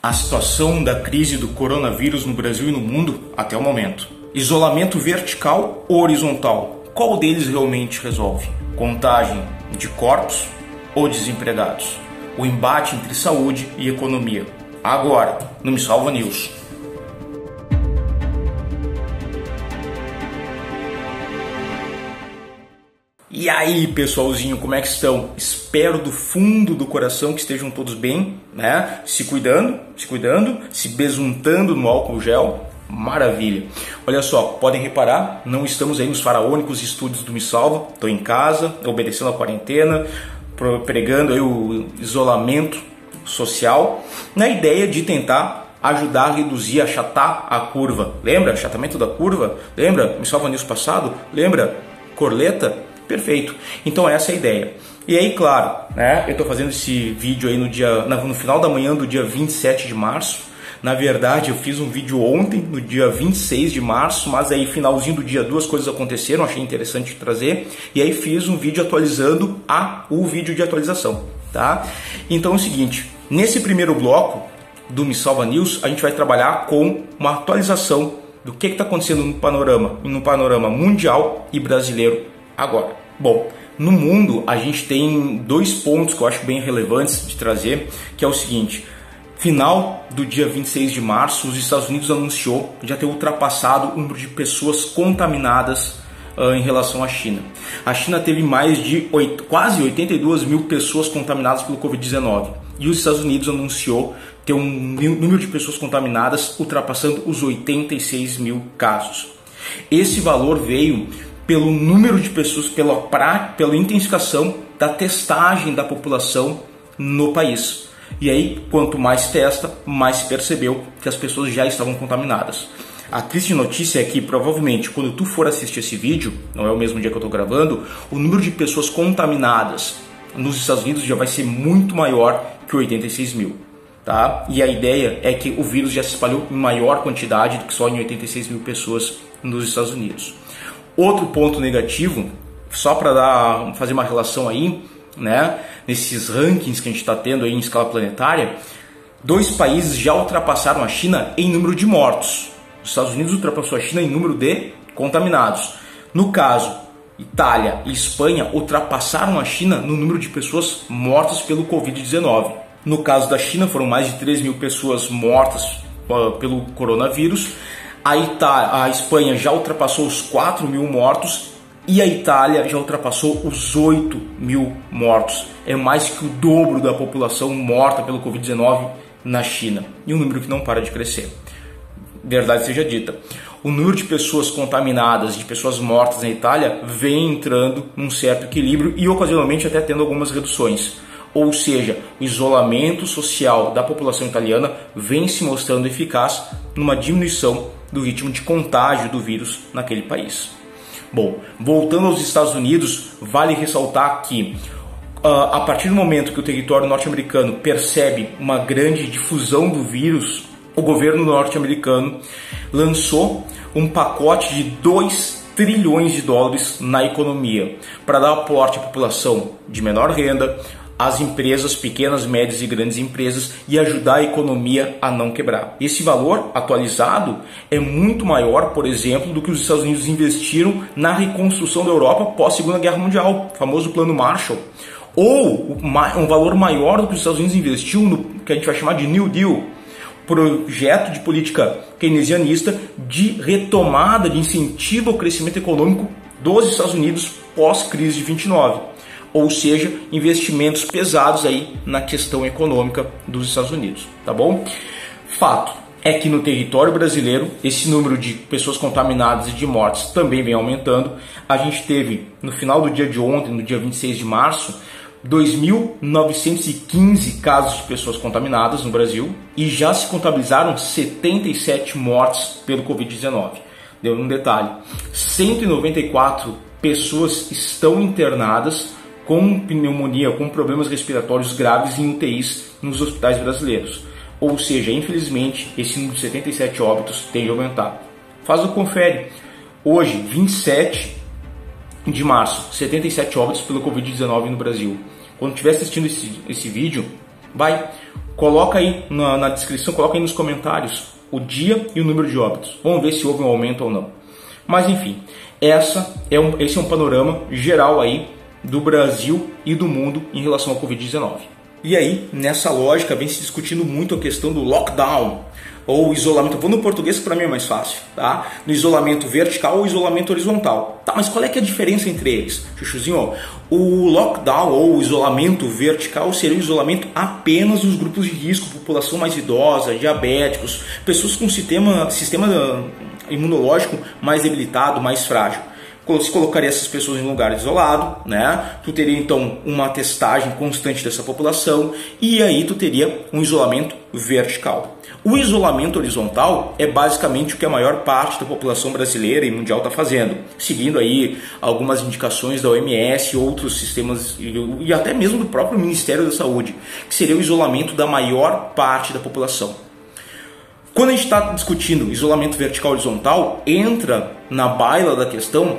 A situação da crise do coronavírus no Brasil e no mundo até o momento. Isolamento vertical ou horizontal? Qual deles realmente resolve? Contagem de corpos ou desempregados? O embate entre saúde e economia. Agora, no Me Salva News. E aí, pessoalzinho, como é que estão? Espero do fundo do coração que estejam todos bem, né? Se cuidando, se besuntando no álcool gel. Maravilha. Olha só, podem reparar, não estamos aí nos faraônicos estúdios do Me Salva. Estou em casa, obedecendo a quarentena, pregando aí o isolamento social, na ideia de tentar ajudar a reduzir, achatar a curva. Lembra? Achatamento da curva? Lembra? Me Salva News passado? Lembra? Corleta? Perfeito. Então essa é a ideia. E aí, claro, né, eu estou fazendo esse vídeo aí no final da manhã do dia 27 de março. Na verdade, eu fiz um vídeo ontem, no dia 26 de março, mas aí finalzinho do dia duas coisas aconteceram, achei interessante trazer. E aí fiz um vídeo atualizando o vídeo de atualização, tá? Então é o seguinte, nesse primeiro bloco do Me Salva News, a gente vai trabalhar com uma atualização do que está acontecendo no panorama mundial e brasileiro agora. Bom, no mundo a gente tem dois pontos que eu acho bem relevantes de trazer, que é o seguinte: final do dia 26 de março, os Estados Unidos anunciou já ter ultrapassado o número de pessoas contaminadas em relação à China. A China teve mais de quase 82 mil pessoas contaminadas pelo Covid-19 e os Estados Unidos anunciou ter um número de pessoas contaminadas ultrapassando os 86 mil casos. Esse valor veio pelo número de pessoas, pela intensificação da testagem da população no país. E aí, quanto mais testa, mais se percebeu que as pessoas já estavam contaminadas. A triste notícia é que, provavelmente, quando tu for assistir esse vídeo, não é o mesmo dia que eu estou gravando, o número de pessoas contaminadas nos Estados Unidos já vai ser muito maior que 86 mil. Tá? E a ideia é que o vírus já se espalhou em maior quantidade do que só em 86 mil pessoas nos Estados Unidos. Outro ponto negativo, só para fazer uma relação aí, né, nesses rankings que a gente está tendo aí em escala planetária, dois países já ultrapassaram a China em número de mortos. Os Estados Unidos ultrapassou a China em número de contaminados. No caso, Itália e Espanha ultrapassaram a China no número de pessoas mortas pelo Covid-19. No caso da China, foram mais de 3 mil pessoas mortas pelo coronavírus. A Espanha já ultrapassou os 4 mil mortos e a Itália já ultrapassou os 8 mil mortos. É mais que o dobro da população morta pelo Covid-19 na China. E um número que não para de crescer. Verdade seja dita, o número de pessoas contaminadas, de pessoas mortas na Itália vem entrando num certo equilíbrio e ocasionalmente até tendo algumas reduções. Ou seja, o isolamento social da população italiana vem se mostrando eficaz numa diminuição do ritmo de contágio do vírus naquele país. Bom, voltando aos Estados Unidos, vale ressaltar que a partir do momento que o território norte-americano percebe uma grande difusão do vírus, o governo norte-americano lançou um pacote de 2 trilhões de dólares na economia para dar aporte à população de menor renda, as empresas, pequenas, médias e grandes empresas, e ajudar a economia a não quebrar. Esse valor atualizado é muito maior, por exemplo, do que os Estados Unidos investiram na reconstrução da Europa pós Segunda Guerra Mundial, o famoso Plano Marshall, ou um valor maior do que os Estados Unidos investiu no que a gente vai chamar de New Deal, projeto de política keynesianista de retomada, de incentivo ao crescimento econômico dos Estados Unidos pós-crise de 29. Ou seja, investimentos pesados aí na questão econômica dos Estados Unidos, tá bom? Fato é que no território brasileiro, esse número de pessoas contaminadas e de mortes também vem aumentando. A gente teve, no final do dia de ontem, no dia 26 de março, 2.915 casos de pessoas contaminadas no Brasil e já se contabilizaram 77 mortes pelo Covid-19. Deu um detalhe, 194 pessoas estão internadas com pneumonia, com problemas respiratórios graves em UTIs nos hospitais brasileiros. Ou seja, infelizmente, esse número de 77 óbitos tende a aumentar. Faz o confere. Hoje, 27 de março, 77 óbitos pelo Covid-19 no Brasil. Quando estiver assistindo esse vídeo, Coloca aí na descrição, coloca aí nos comentários o dia e o número de óbitos. Vamos ver se houve um aumento ou não. Mas enfim, esse é um panorama geral aí do Brasil e do mundo em relação ao Covid-19. E aí, nessa lógica, vem se discutindo muito a questão do lockdown, ou isolamento. Vou no português que para mim é mais fácil, tá? No isolamento vertical ou isolamento horizontal. Tá, mas qual é que é a diferença entre eles? Chuchuzinho, o lockdown ou isolamento vertical seria o isolamento apenas dos grupos de risco, população mais idosa, diabéticos, pessoas com sistema imunológico mais debilitado, mais frágil. Se colocaria essas pessoas em lugar isolado, né? Tu teria então uma testagem constante dessa população e aí tu teria um isolamento vertical. O isolamento horizontal é basicamente o que a maior parte da população brasileira e mundial está fazendo, seguindo aí algumas indicações da OMS, outros sistemas e até mesmo do próprio Ministério da Saúde, que seria o isolamento da maior parte da população. Quando a gente está discutindo isolamento vertical e horizontal, entra na baila da questão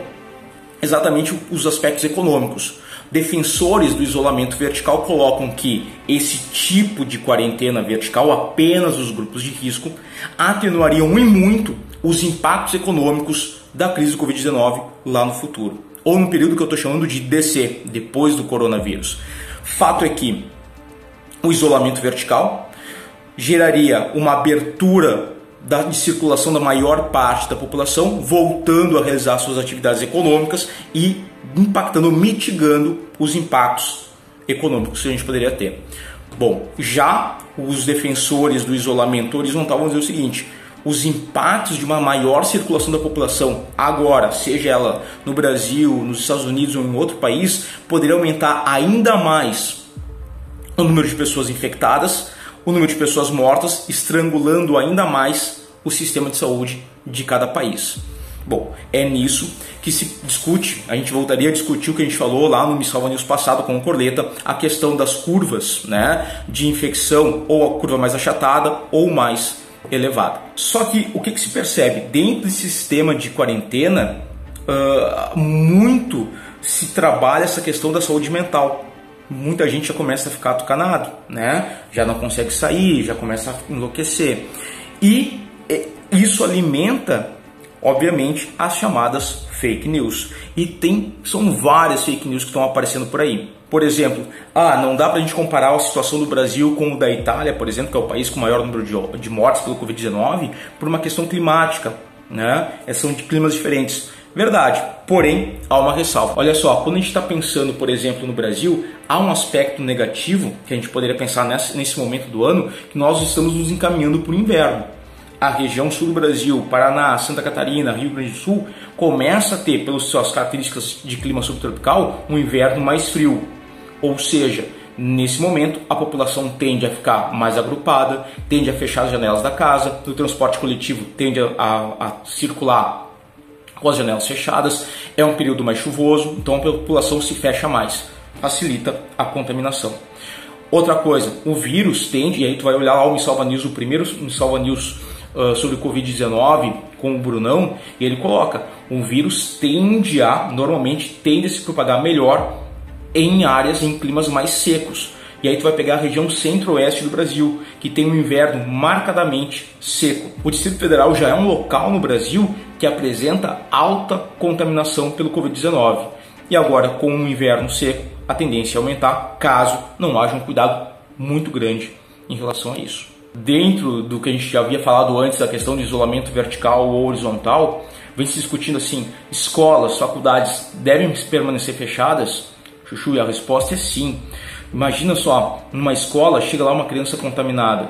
exatamente os aspectos econômicos. Defensores do isolamento vertical colocam que esse tipo de quarentena vertical, apenas os grupos de risco, atenuariam e muito os impactos econômicos da crise do Covid-19 lá no futuro, ou no período que eu estou chamando de DC, depois do coronavírus. Fato é que o isolamento vertical geraria uma abertura de circulação da maior parte da população, voltando a realizar suas atividades econômicas e impactando, mitigando os impactos econômicos que a gente poderia ter. Bom, já os defensores do isolamento horizontal vão dizer o seguinte: os impactos de uma maior circulação da população agora, seja ela no Brasil, nos Estados Unidos ou em outro país, poderia aumentar ainda mais o número de pessoas infectadas, o número de pessoas mortas, estrangulando ainda mais o sistema de saúde de cada país. Bom, é nisso que se discute, a gente voltaria a discutir o que a gente falou lá no Me Salva News passado com o Corleta, a questão das curvas, né, de infecção, ou a curva mais achatada ou mais elevada. Só que o que se percebe? Dentro desse sistema de quarentena, muito se trabalha essa questão da saúde mental. Muita gente já começa a ficar atucanado, né? Já não consegue sair, já começa a enlouquecer. E isso alimenta, obviamente, as chamadas fake news. E são várias fake news que estão aparecendo por aí. Por exemplo, não dá pra gente comparar a situação do Brasil com o da Itália, por exemplo, que é o país com o maior número de mortes pelo Covid-19, por uma questão climática, né? São de climas diferentes. Verdade, porém há uma ressalva. Olha só, quando a gente está pensando, por exemplo, no Brasil, há um aspecto negativo que a gente poderia pensar nesse momento do ano, que nós estamos nos encaminhando para o inverno. A região sul do Brasil, Paraná, Santa Catarina, Rio Grande do Sul, começa a ter, pelas suas características de clima subtropical, um inverno mais frio. Ou seja, nesse momento a população tende a ficar mais agrupada, tende a fechar as janelas da casa, no transporte coletivo tende a circular com as janelas fechadas, é um período mais chuvoso, então a população se fecha mais, facilita a contaminação. Outra coisa, o vírus tende, e aí tu vai olhar lá o Me Salva News, o primeiro Me Salva News sobre o Covid-19 com o Brunão, e ele coloca, o vírus normalmente tende a se propagar melhor em áreas, em climas mais secos. E aí tu vai pegar a região centro-oeste do Brasil, que tem um inverno marcadamente seco. O Distrito Federal já é um local no Brasil que apresenta alta contaminação pelo Covid-19. E agora, com um inverno seco, a tendência é aumentar, caso não haja um cuidado muito grande em relação a isso. Dentro do que a gente já havia falado antes, da questão de isolamento vertical ou horizontal, vem se discutindo assim, escolas, faculdades devem permanecer fechadas? Chuchu, e a resposta é sim. Imagina só, numa escola, chega lá uma criança contaminada.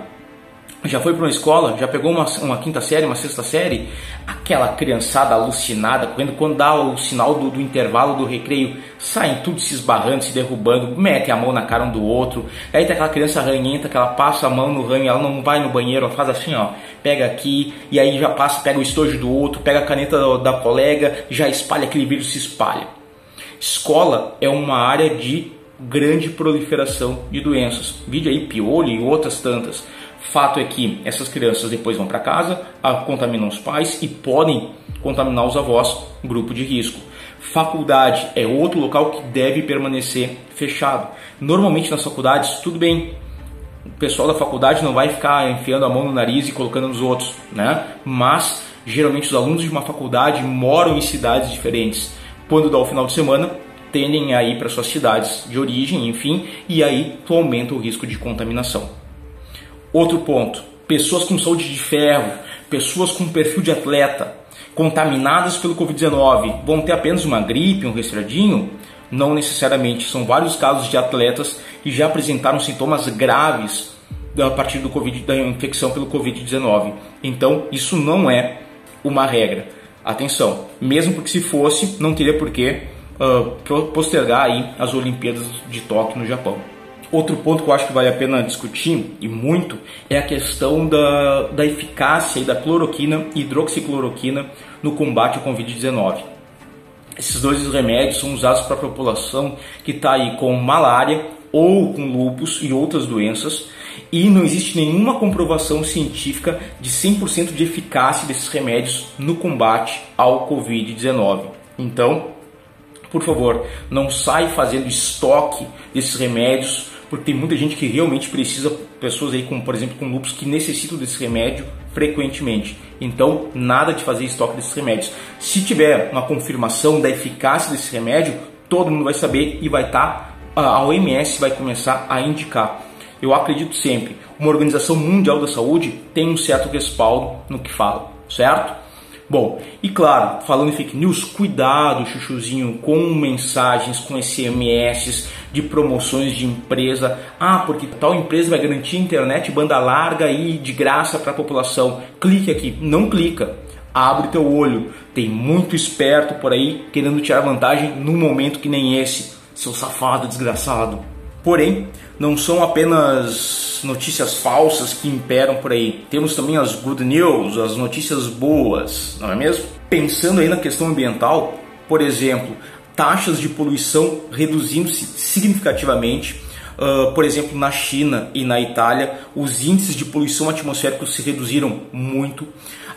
Já foi para uma escola, já pegou uma quinta série, uma sexta série, aquela criançada alucinada, quando dá o sinal do intervalo do recreio, saem tudo se esbarrando, se derrubando, mete a mão na cara um do outro. Aí tem aquela criança ranhenta que ela passa a mão no ranho, ela não vai no banheiro, ela faz assim, ó, pega aqui, e aí já pega o estojo do outro, pega a caneta da colega, já espalha, aquele vírus se espalha. Escola é uma área de grande proliferação de doenças, vídeo aí piolho e outras tantas. Fato é que essas crianças depois vão para casa, contaminam os pais e podem contaminar os avós, grupo de risco. Faculdade é outro local que deve permanecer fechado. Normalmente nas faculdades, tudo bem, O pessoal da faculdade não vai ficar enfiando a mão no nariz e colocando nos outros, né? Mas geralmente os alunos de uma faculdade moram em cidades diferentes. Quando dá o final de semana, tendem a ir para suas cidades de origem, enfim, e aí tu aumenta o risco de contaminação. Outro ponto, pessoas com saúde de ferro, pessoas com perfil de atleta, contaminadas pelo Covid-19, vão ter apenas uma gripe, um resfriadinho? Não necessariamente, são vários casos de atletas que já apresentaram sintomas graves a partir da infecção pelo Covid-19. Então, isso não é uma regra. Atenção, mesmo porque se fosse, não teria por que postergar aí as Olimpíadas de Tóquio no Japão. Outro ponto que eu acho que vale a pena discutir, e muito, é a questão da eficácia da cloroquina e hidroxicloroquina no combate ao Covid-19. Esses dois remédios são usados para a população que está aí com malária ou com lúpus e outras doenças, e não existe nenhuma comprovação científica de 100% de eficácia desses remédios no combate ao Covid-19. Então, por favor, não sai fazendo estoque desses remédios, porque tem muita gente que realmente precisa, pessoas aí com, por exemplo, com lúpus que necessitam desse remédio frequentemente. Então, nada de fazer estoque desses remédios. Se tiver uma confirmação da eficácia desse remédio, todo mundo vai saber e vai estar, a OMS vai começar a indicar. Eu acredito sempre, uma Organização Mundial da Saúde tem um certo respaldo no que fala, certo? Bom, e claro, falando em fake news, cuidado, chuchuzinho, com mensagens, com SMS de promoções de empresa. Ah, porque tal empresa vai garantir internet banda larga e de graça para a população. Clique aqui. Não clica. Abre teu olho. Tem muito esperto por aí querendo tirar vantagem num momento que nem esse. Seu safado desgraçado. Porém, não são apenas notícias falsas que imperam por aí. Temos também as good news, as notícias boas, não é mesmo? Pensando aí na questão ambiental, por exemplo, taxas de poluição reduzindo-se significativamente. Por exemplo, na China e na Itália, os índices de poluição atmosférica se reduziram muito.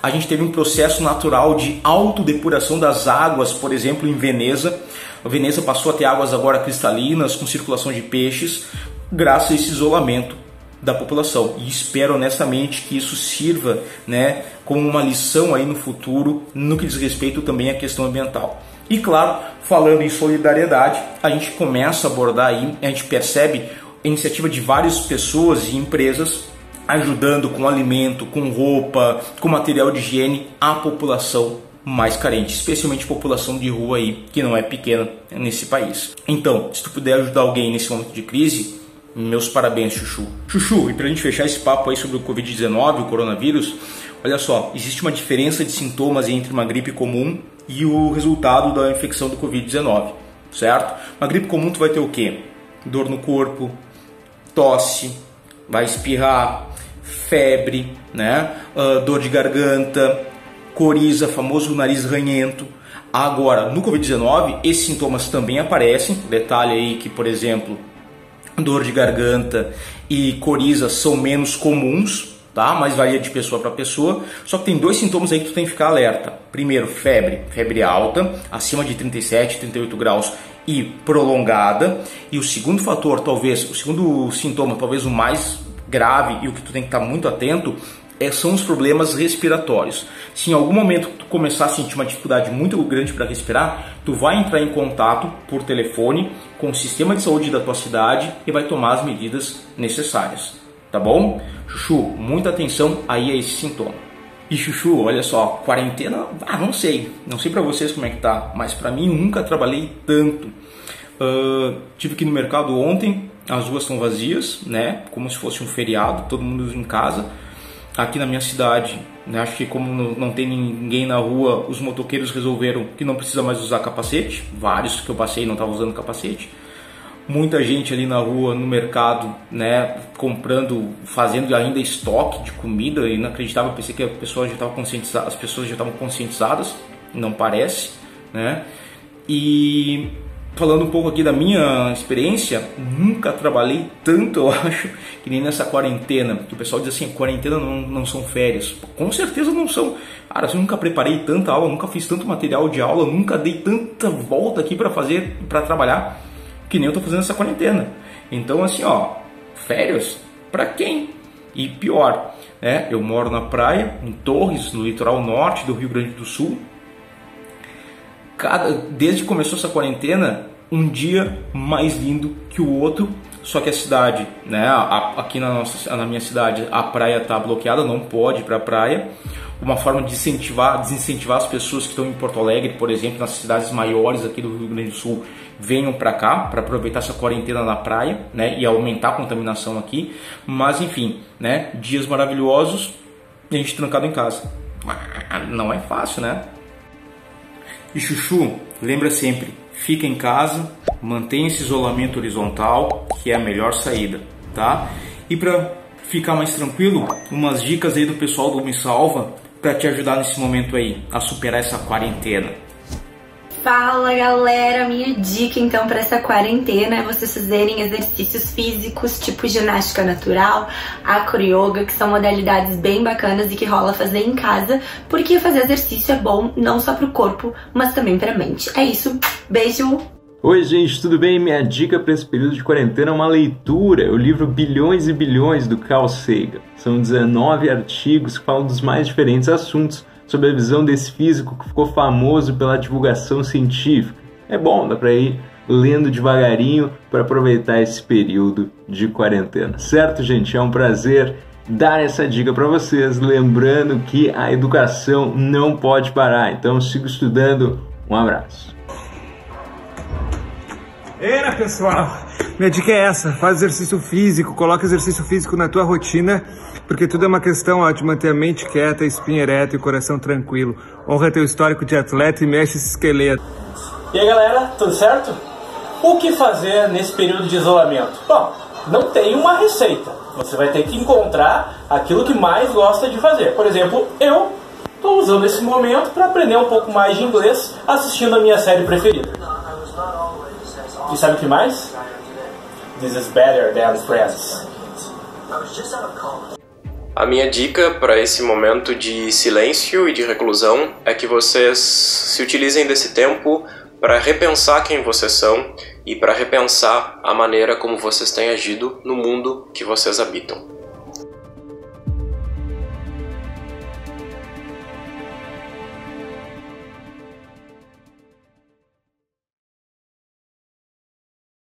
A gente teve um processo natural de autodepuração das águas, por exemplo, em Veneza. A Veneza passou a ter águas agora cristalinas, com circulação de peixes, graças a esse isolamento da população. E espero honestamente que isso sirva, né, como uma lição aí no futuro, no que diz respeito também à questão ambiental. E claro, falando em solidariedade, a gente começa a abordar aí, a gente percebe a iniciativa de várias pessoas e empresas ajudando com alimento, com roupa, com material de higiene a população mais carente, especialmente população de rua aí, que não é pequena nesse país. Então, se tu puder ajudar alguém nesse momento de crise, meus parabéns, Chuchu. Chuchu, e pra gente fechar esse papo aí sobre o Covid-19, o coronavírus, olha só, existe uma diferença de sintomas entre uma gripe comum e o resultado da infecção do Covid-19, certo? Uma gripe comum tu vai ter o quê? Dor no corpo, tosse, vai espirrar, febre, né? Dor de garganta, coriza, famoso nariz ranhento. Agora, no Covid-19, esses sintomas também aparecem. Detalhe aí que, por exemplo, dor de garganta e coriza são menos comuns, tá? Mas varia de pessoa para pessoa. Só que tem dois sintomas aí que tu tem que ficar alerta. Primeiro, febre alta, acima de 37, 38 graus e prolongada. E o segundo fator, talvez, o segundo sintoma, talvez o mais grave e o que tu tem que estar muito atento, são os problemas respiratórios. Se em algum momento tu começar a sentir uma dificuldade muito grande para respirar, tu vai entrar em contato por telefone com o sistema de saúde da tua cidade e vai tomar as medidas necessárias, tá bom? Chuchu, muita atenção aí a esse sintoma. E Chuchu, olha só, quarentena, não sei para vocês como é que tá, mas para mim nunca trabalhei tanto. Tive que ir no mercado ontem, as ruas estão vazias, né? Como se fosse um feriado, todo mundo em casa. Aqui na minha cidade, né, acho que como não tem ninguém na rua, os motoqueiros resolveram que não precisa mais usar capacete. Vários que eu passei não estavam usando capacete. Muita gente ali na rua, no mercado, né, comprando, fazendo ainda estoque de comida. Inacreditável, eu pensei que as pessoas já estavam conscientizadas, não parece, né? E falando um pouco aqui da minha experiência, nunca trabalhei tanto, eu acho, que nem nessa quarentena. Que o pessoal diz assim, quarentena não são férias. Com certeza não são. Cara, eu nunca preparei tanta aula, nunca fiz tanto material de aula, nunca dei tanta volta aqui para trabalhar, que nem eu tô fazendo essa quarentena. Então assim, ó, férias, Para quem? E pior, né? Eu moro na praia, em Torres, no litoral norte do Rio Grande do Sul. Desde que começou essa quarentena, um dia mais lindo que o outro. Só que a cidade, né? Aqui na minha cidade, a praia está bloqueada, não pode ir para a praia. Uma forma de desincentivar as pessoas que estão em Porto Alegre, por exemplo, nas cidades maiores aqui do Rio Grande do Sul, venham para cá para aproveitar essa quarentena na praia, né, e aumentar a contaminação aqui. Mas enfim, né, dias maravilhosos e a gente trancado em casa. Não é fácil, né? E Chuchu, lembra sempre, fica em casa, mantenha esse isolamento horizontal, que é a melhor saída, tá? E para ficar mais tranquilo, umas dicas aí do pessoal do Me Salva para te ajudar nesse momento aí a superar essa quarentena. Fala galera, minha dica então para essa quarentena é vocês fazerem exercícios físicos tipo ginástica natural, acroyoga, que são modalidades bem bacanas e que rola fazer em casa, porque fazer exercício é bom não só pro corpo, mas também pra mente. É isso, beijo! Oi gente, tudo bem? Minha dica para esse período de quarentena é uma leitura, o livro Bilhões e Bilhões do Carl Sagan. São 19 artigos que falam dos mais diferentes assuntos sobre a visão desse físico que ficou famoso pela divulgação científica. É bom, dá para ir lendo devagarinho para aproveitar esse período de quarentena. Certo, gente? É um prazer dar essa dica para vocês, lembrando que a educação não pode parar, então siga estudando. Um abraço. Era pessoal, minha dica é essa, faz exercício físico, coloca exercício físico na tua rotina, porque tudo é uma questão de manter a mente quieta, a espinha ereta e o coração tranquilo. Honra teu histórico de atleta e mexe esse esqueleto. E aí galera, tudo certo? O que fazer nesse período de isolamento? Bom, não tem uma receita, você vai ter que encontrar aquilo que mais gosta de fazer. Por exemplo, eu estou usando esse momento para aprender um pouco mais de inglês assistindo a minha série preferida. E sabe o que mais? This is better than Friends. A minha dica para esse momento de silêncio e de reclusão é que vocês se utilizem desse tempo para repensar quem vocês são e para repensar a maneira como vocês têm agido no mundo que vocês habitam.